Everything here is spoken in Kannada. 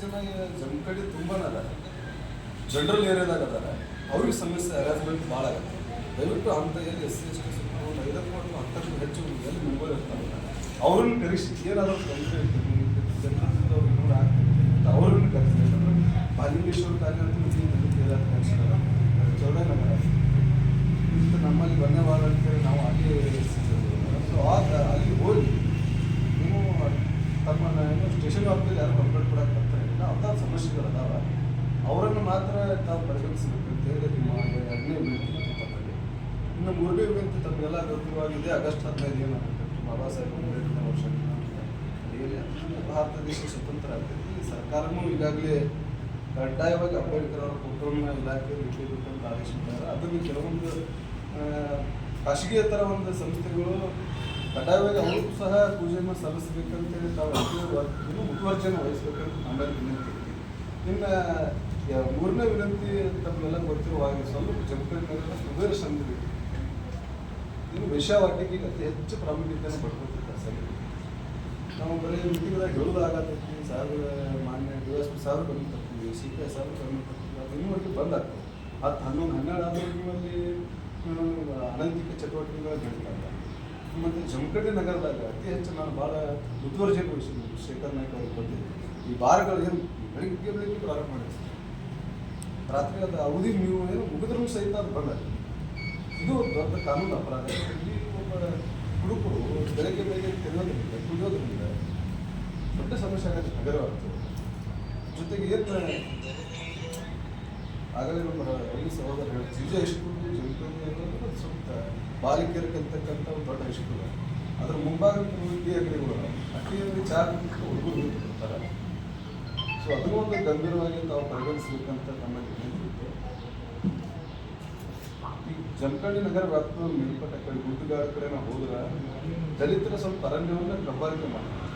ಜನ ಜಮಖಂಡಿ ತುಂಬಾ ಅದ ಜನರಲ್ ಏರಿಯಾದಾಗ ಅದಾರ, ಅವ್ರಿಗೆ ಸಮಸ್ಯೆ ಹರಾಸ್ಮೆಂಟ್ ಭಾಳ ಆಗುತ್ತೆ. ದಯವಿಟ್ಟು ಅಂತ ಎಲ್ಲಿ SC ST ಒಂದು 50 ಕೋಟಿ 10 ಹೆಚ್ಚು ಎಲ್ಲಿ ಮೆಂಬರ್ ಇರ್ತಾರಲ್ಲ ಅವ್ರನ್ನ ಕರೆಸಿ ಏನಾದರೂ ತೊಂದರೆ ಜನರಿಂದ ಅವ್ರು ಇನ್ನೂರು ಆಗ್ತದೆ ಅವ್ರನ್ನ ಕರೆಸಿ. ಯಾಕಂದ್ರೆ ಬಾಲಿಂಗೇಶ್ವರ ಕಾರ್ಯ ಅಂತ ಚೌಡನಗರ ಇಂಥ ನಮ್ಮಲ್ಲಿ ಧನ್ಯವಾದ ಅಂತೇಳಿ ನಾವು ಅಲ್ಲಿ ಸೊ ಅಲ್ಲಿ ಹೋಗಿ ನೀವು ತಮ್ಮ ಸ್ಟೇಷನ್ ಆಫೀಸಲ್ಲಿ ಯಾರು ಕಂಪ್ಲೇಂಟ್ ಕೊಡಕ್ಕೆ ಬರ್ತಾರೆ ಇಲ್ಲ ಅಂಥ ಸಮಸ್ಯೆಗಳು ಅದಾವ, ಅವರನ್ನು ಮಾತ್ರ ತಾವು ಪರಿಗಣಿಸಬೇಕು ಅಂತೇಳಿ ನಿಮ್ಮ 2ನೇ ವಿನಂತಿ ತಮ್ಮಲ್ಲಿ. ಇನ್ನು 3ನೇ ವಿನಂತಿ ತಮಗೆಲ್ಲ ಗೊತ್ತಿರುವಾಗಿದೆ. ಆಗಸ್ಟ್ 15 ಏನಾಗುತ್ತೆ ಬಾಬಾ ಸಾಹೇಬ್ ಅಂಬೇಡ್ಕರ್ ವರ್ಷ ಭಾರತ ದೇಶ ಸ್ವತಂತ್ರ ಆಗ್ತೈತಿ. ಸರ್ಕಾರನೂ ಈಗಾಗಲೇ ಕಡ್ಡಾಯವಾಗಿ ಅಂಬೇಡ್ಕರ್ ಅವರ ಫೋಟೋನ ಇಲಾಖೆಯಲ್ಲಿ ಇಟ್ಕೋಬೇಕಂತ ಆದೇಶ ಮಾಡಿದ್ದಾರೆ. ಅದನ್ನು ಕೆಲವೊಂದು ಖಾಸಗಿಯೇತರ ಒಂದು ಸಂಸ್ಥೆಗಳು ಕಡ್ಡಾಯವಾಗಿ ಅವ್ರಿಗೂ ಸಹ ಪೂಜೆಯನ್ನು ಸಲ್ಲಿಸಬೇಕಂತೇಳಿ ತಾವು ಮುತುವರ್ಜಿಯನ್ನು ವಹಿಸಬೇಕಂತ ನಮ್ಮಲ್ಲಿ ವಿನಂತಿ. ಇನ್ನು 3ನೇ ವಿನಂತಿ ತಮಗೆಲ್ಲ ಗೊತ್ತಿರುವ ಹಾಗೆ ಸ್ವಲ್ಪ ಜಮಖಂಡಿ ನಗರದ ಕುಬೇರ ಸಂಘ ಇನ್ನು ವೇಶ್ಯಾವಾಟಿಕೆಗೆ ಅತಿ ಹೆಚ್ಚು ಪ್ರಾಮುಖ್ಯತೆಯನ್ನು ಪಡ್ಕೊತಿದ್ದಾರೆ ಸರ್. ನಾವು ಬರೀ ಮೀಟಿಂಗ್ದಾಗ ಹೇಳೋದಾಗತ್ತೈತಿ, ಸಾಹೇಬ್ ಮಾನ್ಯ DSP ಸಾಹೇಬ್ ಬಂದಿರ್ತೀವಿ, CPI ಸಾಹೇಬ್ ಬಂದಿರ್ತೀವಿ, ಅದು ಇನ್ನೂವರೆಗೆ ಬಂದಾಗ್ತದೆ. ಅದು 11-12 ಆದ್ರಲ್ಲಿ ಅನೈತಿಕ ಚಟುವಟಿಕೆಗಳು ನಡೀತಾರೆ. ಮತ್ತು ಜಮಖಂಡಿ ನಗರದಾಗ ಅತಿ ಹೆಚ್ಚು ನಾನು ಭಾಳ ಮುತುವರ್ಜಿಯನ್ನು ವಹಿಸಿದ್ದೀನಿ. ಶೇಖರ್ ನಾಯ್ಕ ಅವ್ರಿಗೆ ಬಂದಿದ್ದೆ. ಈ ಬಾರ್ಗಳು ಏನು ಬೆಳಿಗ್ಗೆ ಪ್ರಾರಂಭ ಮಾಡಿರ್ತಾರೆ, ರಾತ್ರಿ ಅದು ಅವಧಿ ನೀವು ಏನು ಮುಗಿದ್ರೂ ಸಹಿತ ಅದು ಬಂದ. ಇದು ದೊಡ್ಡ ಕಾನೂನು ಅಪರಾಧ. ಇಲ್ಲಿ ಒಬ್ಬ ಹುಡುಗರು ಬೆಳಗ್ಗೆ ತಿನ್ನೋದ್ರಿಂದ ಕುಡಿಯೋದ್ರಿಂದ ದೊಡ್ಡ ಸಮಸ್ಯೆ ಆಗುತ್ತೆ ನಗರವಾಗ್ತದೆ. ಜೊತೆಗೆ ಏನು ಆಗಲೇ ನಮ್ಮ ರವಿ ಸಹೋದರ ಹೇಳಿ ಜಿಜ ಹೈಸ್ಕೂಲ್ ಜಮಖಂಡಿ ಅನ್ನೋದು ಸ್ವಲ್ಪ ಬಾಲಿಕೆಯರ್ಕಂತಕ್ಕಂಥ ಒಂದು ದೊಡ್ಡ ಹೈಸ್ಕೂಲ್. ಅದ್ರ ಮುಂಭಾಗದ ಟೀ ಅಂಗಡಿಗಳು ಆ ಟೀ ಅಂಗಡಿ ಚಹಾ ಹುಡುಗರು ಕೊಡ್ತಾರೆ. ಸೊ ಅದನ್ನೂ ಒಂದು ಗಂಭೀರವಾಗಿ ತಾವು ಪರಿಗಣಿಸಬೇಕಂತ ನಮ್ಮಲ್ಲಿ ವಿನಂತಿ. ಈ ಜಮಖಂಡಿ ನಗರ ವ್ಯಾಪ್ತಿಯ ಮೇಲ್ಪಟ್ಟ ಕಡೆ ಗುಡ್ಡಗಾಡ ಕಡೆ ನಾವು ಹೋದ್ರೆ ದಲಿತರ ಸ್ವಲ್ಪ ಅರಣ್ಯವನ್ನು ಕಬ್ಬಾರಿಕೆ ಮಾಡ್ತಾರೆ.